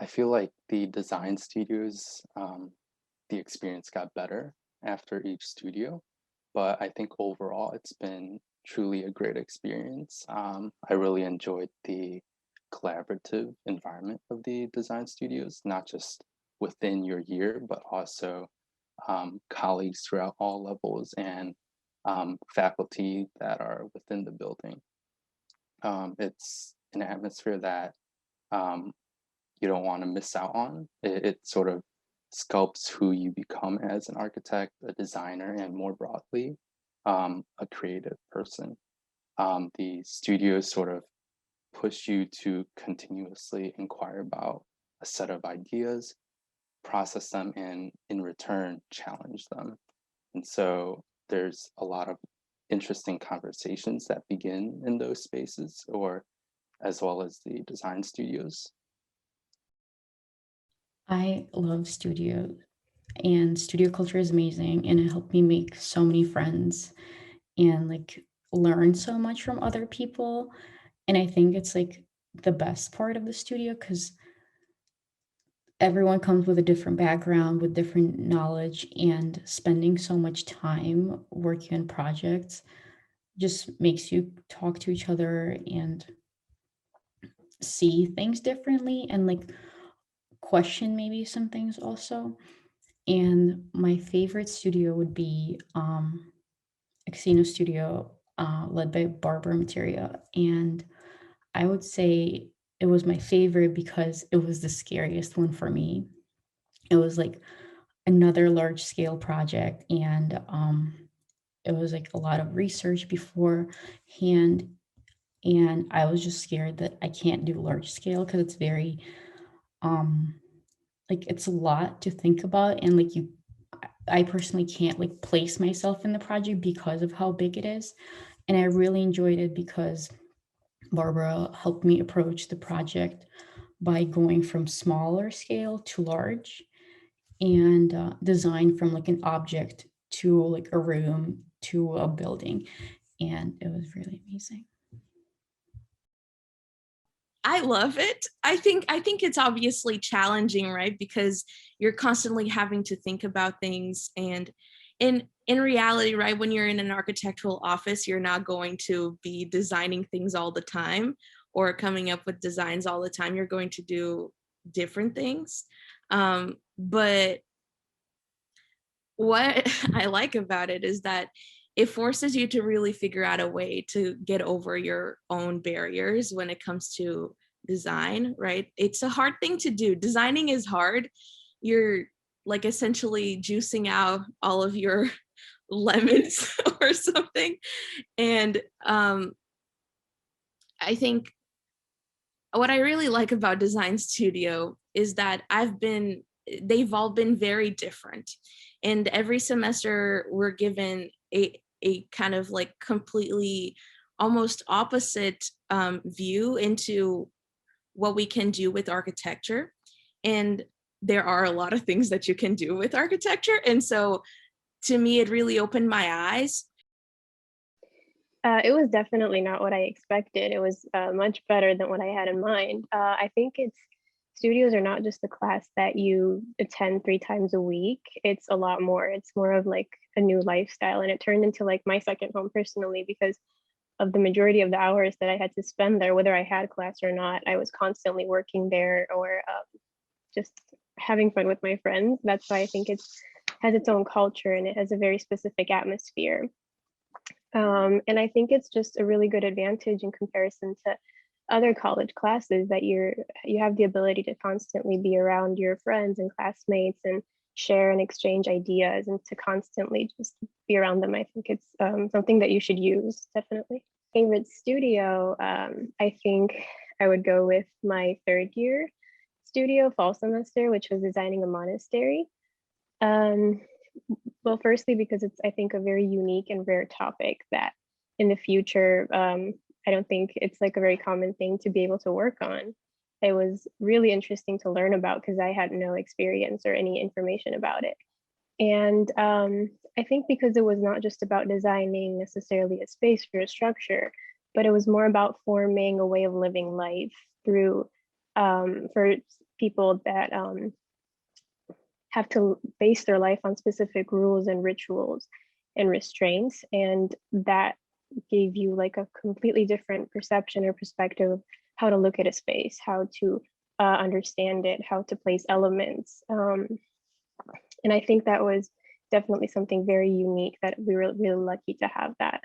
I feel like the design studios, the experience got better after each studio, but I think overall it's been truly a great experience. I really enjoyed the collaborative environment of the design studios, not just within your year, but also colleagues throughout all levels and faculty that are within the building. It's an atmosphere that um, you don't want to miss out on. It sort of sculpts who you become as an architect, a designer, and more broadly, a creative person. The studios sort of push you to continuously inquire about a set of ideas, process them, and in return, challenge them. And so there's a lot of interesting conversations that begin in those spaces, or as well as the design studios. I love studio, and studio culture is amazing, and it helped me make so many friends and like learn so much from other people. And I think it's like the best part of the studio because everyone comes with a different background, with different knowledge, and spending so much time working on projects just makes you talk to each other and see things differently and like question maybe some things also. And my favorite studio would be Exino Studio, led by Barbara Materia. And I would say it was my favorite because it was the scariest one for me. It was like another large scale project, and it was like a lot of research beforehand. And I was just scared that I can't do large scale because it's very um like it's a lot to think about, and like I personally can't like place myself in the project because of how big it is. And I really enjoyed it because Barbara helped me approach the project by going from smaller scale to large, and design from like an object to like a room to a building. And it was really amazing. I love it. I think it's obviously challenging, right? Because you're constantly having to think about things, and in reality, right, when you're in an architectural office, you're not going to be designing things all the time or coming up with designs all the time. You're going to do different things. But what I like about it is that it forces you to really figure out a way to get over your own barriers when it comes to design, right? It's a hard thing to do. Designing is hard. You're like essentially juicing out all of your lemons or something. And I think what I really like about Design Studio is that they've all been very different. And every semester we're given a kind of like completely almost opposite view into what we can do with architecture. And there are a lot of things that you can do with architecture. And so to me, it really opened my eyes. It was definitely not what I expected. It was much better than what I had in mind. I think it's studios are not just a class that you attend 3 times a week. It's a lot more. It's more of like a new lifestyle, and it turned into like my second home personally because of the majority of the hours that I had to spend there, whether I had class or not. I was constantly working there or just having fun with my friends. That's why I think it's has its own culture and it has a very specific atmosphere. And I think it's just a really good advantage in comparison to other college classes that you have the ability to constantly be around your friends and classmates and share and exchange ideas and to constantly just be around them. I think it's something that you should use, definitely. Favorite studio, I think I would go with my third year studio fall semester, which was designing a monastery. Um, well, firstly, because it's, I think, a very unique and rare topic that in the future, I don't think it's like a very common thing to be able to work on. It was really interesting to learn about because I had no experience or any information about it. And I think because it was not just about designing necessarily a space for a structure, but it was more about forming a way of living life through, for people that have to base their life on specific rules and rituals and restraints, and that gave you like a completely different perception or perspective of how to look at a space, how to understand it, how to place elements. And I think that was definitely something very unique that we were really lucky to have that.